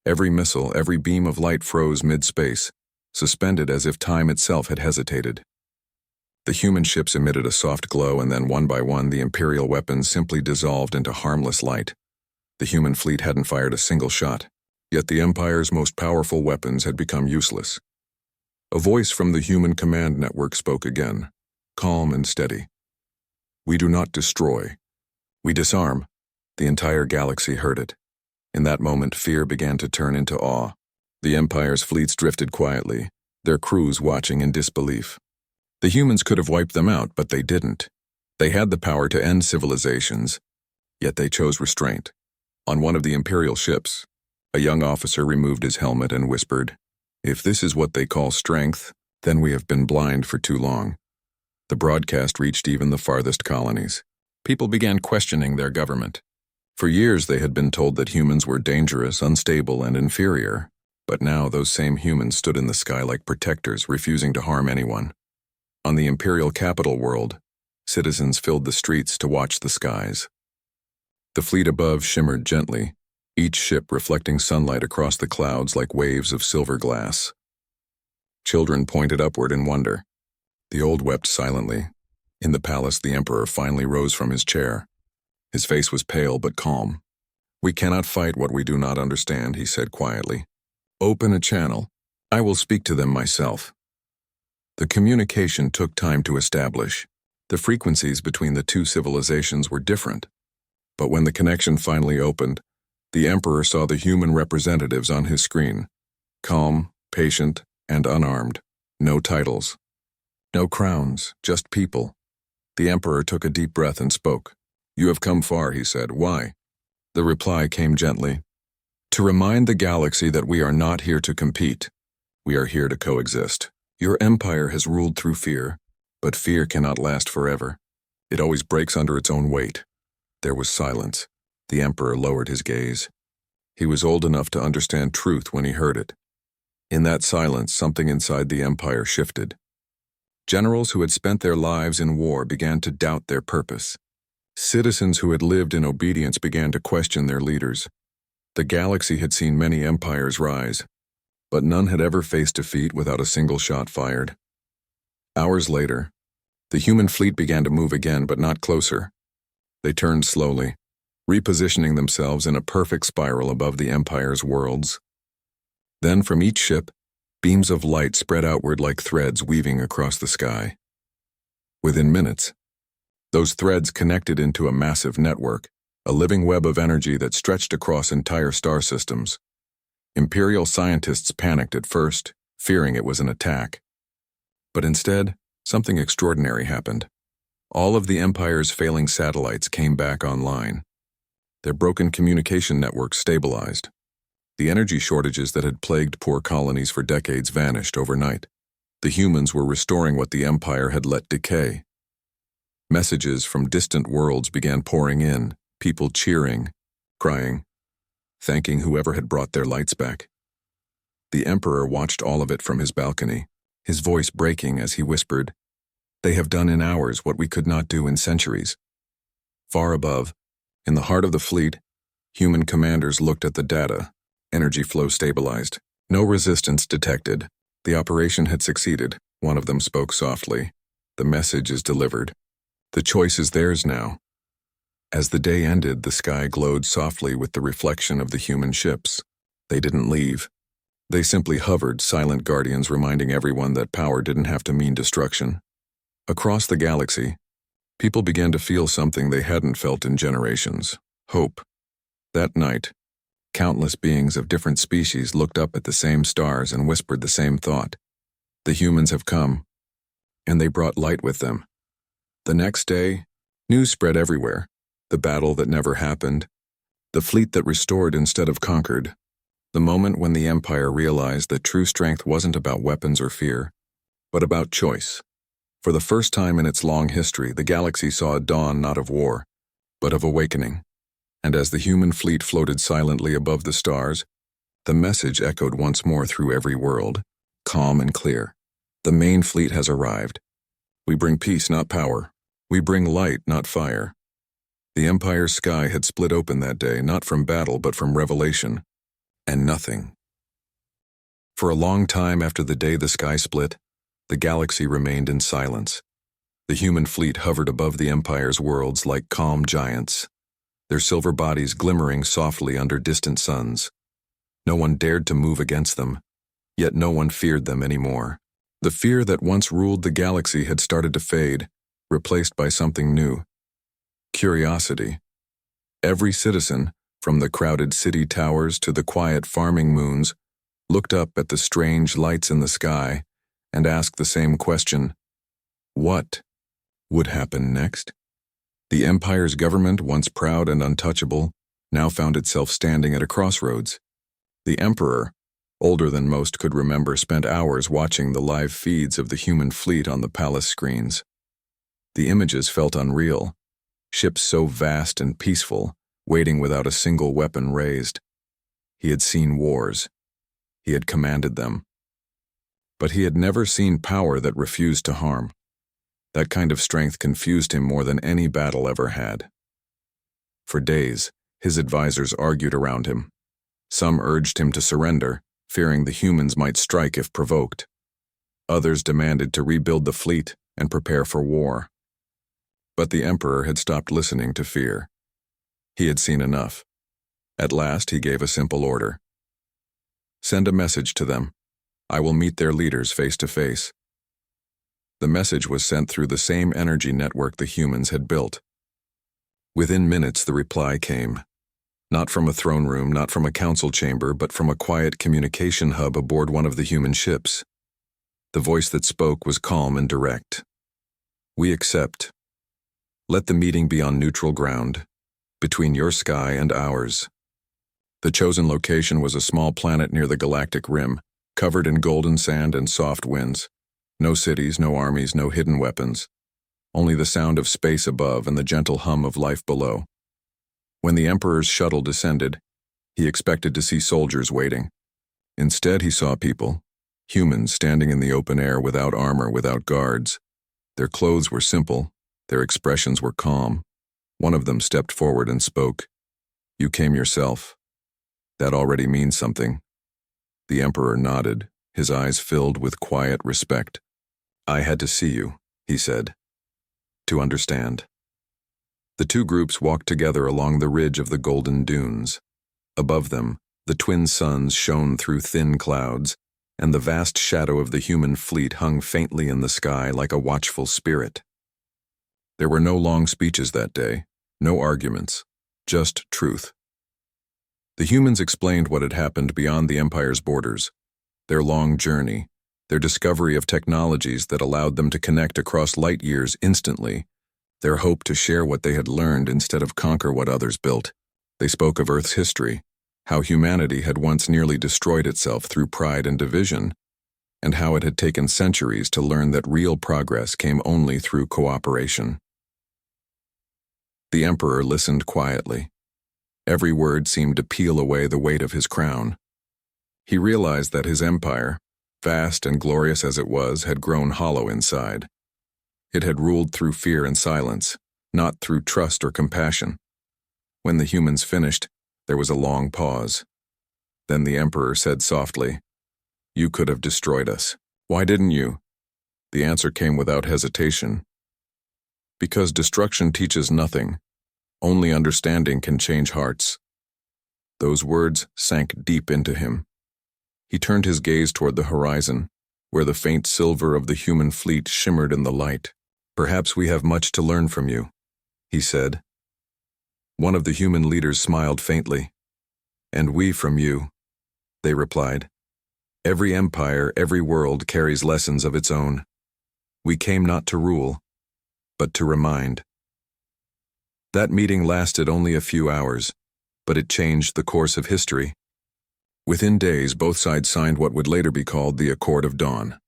Speaker 1: Every missile, every beam of light froze mid-space, suspended as if time itself had hesitated. The human ships emitted a soft glow, and then one by one the Imperial weapons simply dissolved into harmless light. The human fleet hadn't fired a single shot, yet the Empire's most powerful weapons had become useless. A voice from the human command network spoke again. calm and steady. "We do not destroy. We disarm." The entire galaxy heard it. In that moment, fear began to turn into awe. The Empire's fleets drifted quietly, their crews watching in disbelief. The humans could have wiped them out, but they didn't. They had the power to end civilizations, yet they chose restraint. On one of the Imperial ships, a young officer removed his helmet and whispered, "If this is what they call strength, then we have been blind for too long." The broadcast reached even the farthest colonies. People began questioning their government. For years they had been told that humans were dangerous, unstable, and inferior, but now those same humans stood in the sky like protectors, refusing to harm anyone. On the Imperial capital world, citizens filled the streets to watch the skies. The fleet above shimmered gently, each ship reflecting sunlight across the clouds like waves of silver glass. Children pointed upward in wonder. The old wept silently. In the palace, the Emperor finally rose from his chair. His face was pale but calm. "We cannot fight what we do not understand," he said quietly. "Open a channel. I will speak to them myself." The communication took time to establish. The frequencies between the two civilizations were different. But when the connection finally opened, the Emperor saw the human representatives on his screen. Calm, patient, and unarmed. No titles. No crowns, just people. The Emperor took a deep breath and spoke. "You have come far," he said. "Why?" The reply came gently. "To remind the galaxy that we are not here to compete. We are here to coexist. Your empire has ruled through fear, but fear cannot last forever. It always breaks under its own weight." There was silence. The Emperor lowered his gaze. He was old enough to understand truth when he heard it. In that silence, something inside the Empire shifted. Generals who had spent their lives in war began to doubt their purpose. Citizens who had lived in obedience began to question their leaders. The galaxy had seen many empires rise, but none had ever faced defeat without a single shot fired. Hours later, the human fleet began to move again, but not closer. They turned slowly, repositioning themselves in a perfect spiral above the Empire's worlds. Then from each ship, beams of light spread outward like threads weaving across the sky. Within minutes, those threads connected into a massive network, a living web of energy that stretched across entire star systems. Imperial scientists panicked at first, fearing it was an attack. But instead, something extraordinary happened. All of the Empire's failing satellites came back online. Their broken communication networks stabilized. The energy shortages that had plagued poor colonies for decades vanished overnight. The humans were restoring what the Empire had let decay. Messages from distant worlds began pouring in, people cheering, crying, thanking whoever had brought their lights back. The Emperor watched all of it from his balcony, his voice breaking as he whispered, "They have done in hours what we could not do in centuries." Far above, in the heart of the fleet, human commanders looked at the data. Energy flow stabilized. No resistance detected. The operation had succeeded. One of them spoke softly. "The message is delivered. The choice is theirs now." As the day ended, the sky glowed softly with the reflection of the human ships. They didn't leave. They simply hovered, silent guardians reminding everyone that power didn't have to mean destruction. Across the galaxy, people began to feel something they hadn't felt in generations: hope. That night, countless beings of different species looked up at the same stars and whispered the same thought. "The humans have come." And they brought light with them. The next day, news spread everywhere. The battle that never happened. The fleet that restored instead of conquered. The moment when the Empire realized that true strength wasn't about weapons or fear, but about choice. For the first time in its long history, the galaxy saw a dawn not of war, but of awakening. And as the human fleet floated silently above the stars, the message echoed once more through every world, calm and clear. "The main fleet has arrived. We bring peace, not power. We bring light, not fire." The Empire's sky had split open that day, not from battle, but from revelation. And nothing. For a long time after the day the sky split, the galaxy remained in silence. The human fleet hovered above the Empire's worlds like calm giants, their silver bodies glimmering softly under distant suns. No one dared to move against them, yet no one feared them anymore. The fear that once ruled the galaxy had started to fade, replaced by something new. Curiosity. Every citizen, from the crowded city towers to the quiet farming moons, looked up at the strange lights in the sky and asked the same question: what would happen next? The Empire's government, once proud and untouchable, now found itself standing at a crossroads. The Emperor, older than most could remember, spent hours watching the live feeds of the human fleet on the palace screens. The images felt unreal, ships so vast and peaceful, waiting without a single weapon raised. He had seen wars. He had commanded them. But he had never seen power that refused to harm. That kind of strength confused him more than any battle ever had. For days, his advisors argued around him. Some urged him to surrender, fearing the humans might strike if provoked. Others demanded to rebuild the fleet and prepare for war. But the Emperor had stopped listening to fear. He had seen enough. At last, he gave a simple order. Send a message to them. I will meet their leaders face to face. The message was sent through the same energy network the humans had built. Within minutes, the reply came. Not from a throne room, not from a council chamber, but from a quiet communication hub aboard one of the human ships. The voice that spoke was calm and direct. We accept. Let the meeting be on neutral ground, between your sky and ours. The chosen location was a small planet near the galactic rim, covered in golden sand and soft winds. No cities, no armies, no hidden weapons. Only the sound of space above and the gentle hum of life below. When the Emperor's shuttle descended, he expected to see soldiers waiting. Instead, he saw people, humans standing in the open air without armor, without guards. Their clothes were simple, their expressions were calm. One of them stepped forward and spoke. You came yourself. That already means something. The Emperor nodded, his eyes filled with quiet respect. I had to see you, he said, to understand. The two groups walked together along the ridge of the golden dunes. Above them, the twin suns shone through thin clouds, and the vast shadow of the human fleet hung faintly in the sky like a watchful spirit. There were no long speeches that day, no arguments, just truth. The humans explained what had happened beyond the Empire's borders, their long journey, their discovery of technologies that allowed them to connect across light years instantly, their hope to share what they had learned instead of conquer what others built. They spoke of Earth's history, how humanity had once nearly destroyed itself through pride and division, and how it had taken centuries to learn that real progress came only through cooperation. The Emperor listened quietly. Every word seemed to peel away the weight of his crown. He realized that his empire, vast and glorious as it was, had grown hollow inside. It had ruled through fear and silence, not through trust or compassion. When the humans finished, there was a long pause. Then the Emperor said softly, You could have destroyed us. Why didn't you? The answer came without hesitation. Because destruction teaches nothing. Only understanding can change hearts. Those words sank deep into him. He turned his gaze toward the horizon, where the faint silver of the human fleet shimmered in the light. Perhaps we have much to learn from you, he said. One of the human leaders smiled faintly. And we from you, they replied. Every empire, every world carries lessons of its own. We came not to rule, but to remind. That meeting lasted only a few hours, but it changed the course of history. Within days, both sides signed what would later be called the Accord of Dawn.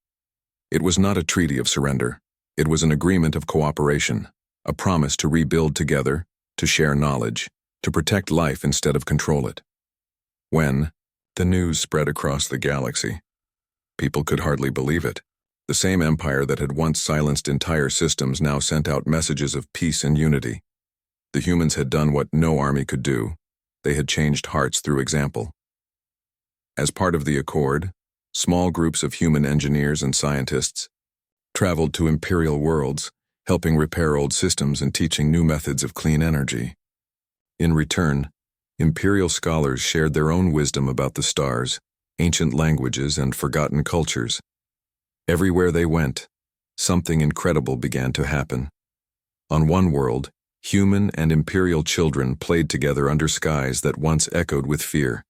Speaker 1: It was not a treaty of surrender. It was an agreement of cooperation, a promise to rebuild together, to share knowledge, to protect life instead of control it. When the news spread across the galaxy, people could hardly believe it. The same empire that had once silenced entire systems now sent out messages of peace and unity. The humans had done what no army could do. They had changed hearts through example. As part of the accord, small groups of human engineers and scientists traveled to imperial worlds, helping repair old systems and teaching new methods of clean energy. In return, imperial scholars shared their own wisdom about the stars, ancient languages, and forgotten cultures. Everywhere they went, something incredible began to happen. On one world, human and imperial children played together under skies that once echoed with fear.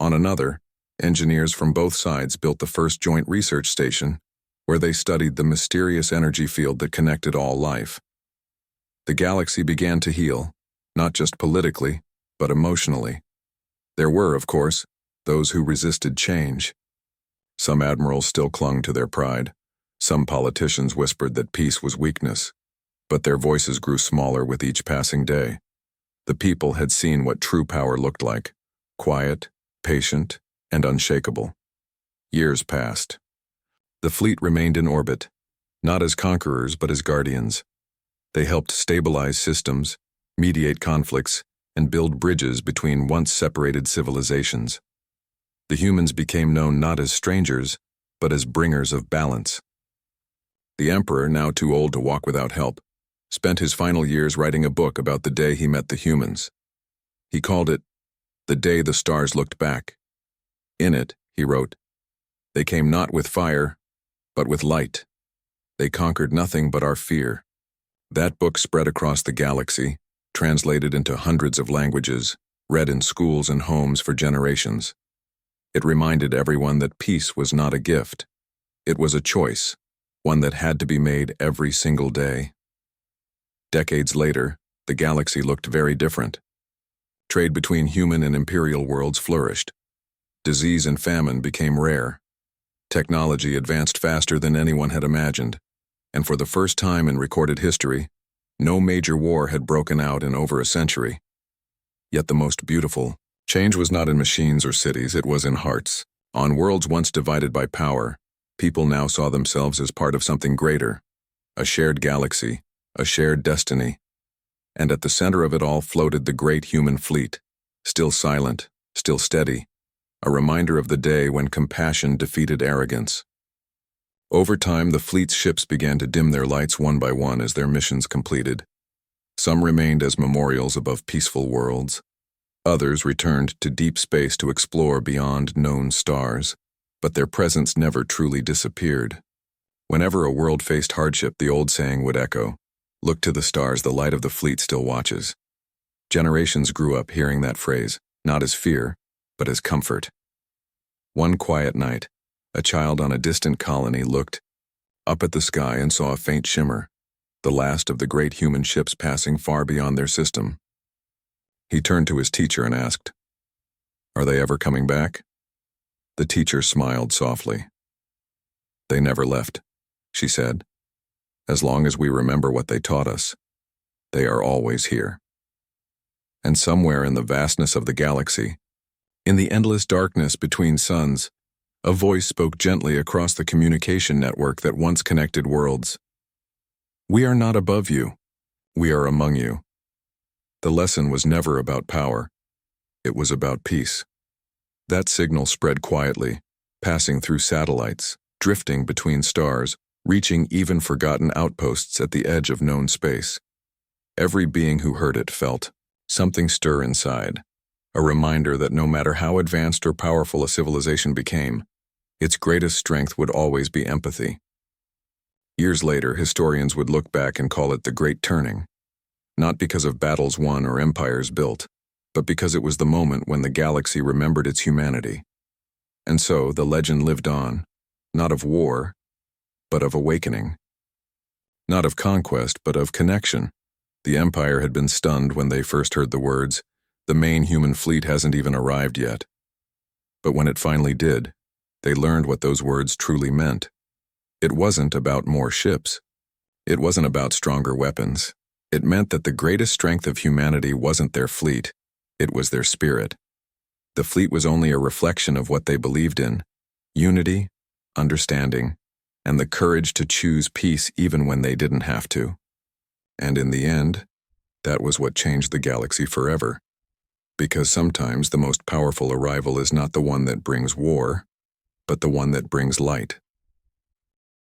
Speaker 1: On another, engineers from both sides built the first joint research station, where they studied the mysterious energy field that connected all life. The galaxy began to heal, not just politically, but emotionally. There were, of course, those who resisted change. Some admirals still clung to their pride. Some politicians whispered that peace was weakness, but their voices grew smaller with each passing day. The people had seen what true power looked like: quiet, patient, and unshakable. Years passed. The fleet remained in orbit, not as conquerors but as guardians. They helped stabilize systems, mediate conflicts, and build bridges between once separated civilizations. The humans became known not as strangers, but as bringers of balance. The Emperor, now too old to walk without help, spent his final years writing a book about the day he met the humans. He called it "The Day the Stars Looked Back." In it, he wrote, "They came not with fire, but with light. They conquered nothing but our fear." That book spread across the galaxy, translated into hundreds of languages, read in schools and homes for generations. It reminded everyone that peace was not a gift. It was a choice, one that had to be made every single day. Decades later, the galaxy looked very different. Trade between human and imperial worlds flourished. Disease and famine became rare. Technology advanced faster than anyone had imagined, and for the first time in recorded history, no major war had broken out in over a century. Yet the most beautiful change was not in machines or cities, it was in hearts. On worlds once divided by power, people now saw themselves as part of something greater, a shared galaxy, a shared destiny. And at the center of it all floated the great human fleet, still silent, still steady, a reminder of the day when compassion defeated arrogance. Over time, the fleet's ships began to dim their lights one by one as their missions completed. Some remained as memorials above peaceful worlds. Others returned to deep space to explore beyond known stars, but their presence never truly disappeared. Whenever a world faced hardship, the old saying would echo, "Look to the stars, the light of the fleet still watches." Generations grew up hearing that phrase, not as fear, but as comfort. One quiet night, a child on a distant colony looked up at the sky and saw a faint shimmer, the last of the great human ships passing far beyond their system. He turned to his teacher and asked, "Are they ever coming back?" The teacher smiled softly. "They never left," she said. "As long as we remember what they taught us, they are always here." And somewhere in the vastness of the galaxy, in the endless darkness between suns, a voice spoke gently across the communication network that once connected worlds. "We are not above you. We are among you." The lesson was never about power. It was about peace. That signal spread quietly, passing through satellites, drifting between stars, reaching even forgotten outposts at the edge of known space. Every being who heard it felt something stir inside, a reminder that no matter how advanced or powerful a civilization became, its greatest strength would always be empathy. Years later, historians would look back and call it the Great Turning, not because of battles won or empires built, but because it was the moment when the galaxy remembered its humanity. And so the legend lived on, not of war, but of awakening. Not of conquest, but of connection. The Empire had been stunned when they first heard the words, "The main human fleet hasn't even arrived yet." But when it finally did, they learned what those words truly meant. It wasn't about more ships. It wasn't about stronger weapons. It meant that the greatest strength of humanity wasn't their fleet, it was their spirit. The fleet was only a reflection of what they believed in: unity, understanding, and the courage to choose peace even when they didn't have to. And in the end, that was what changed the galaxy forever. Because sometimes the most powerful arrival is not the one that brings war, but the one that brings light.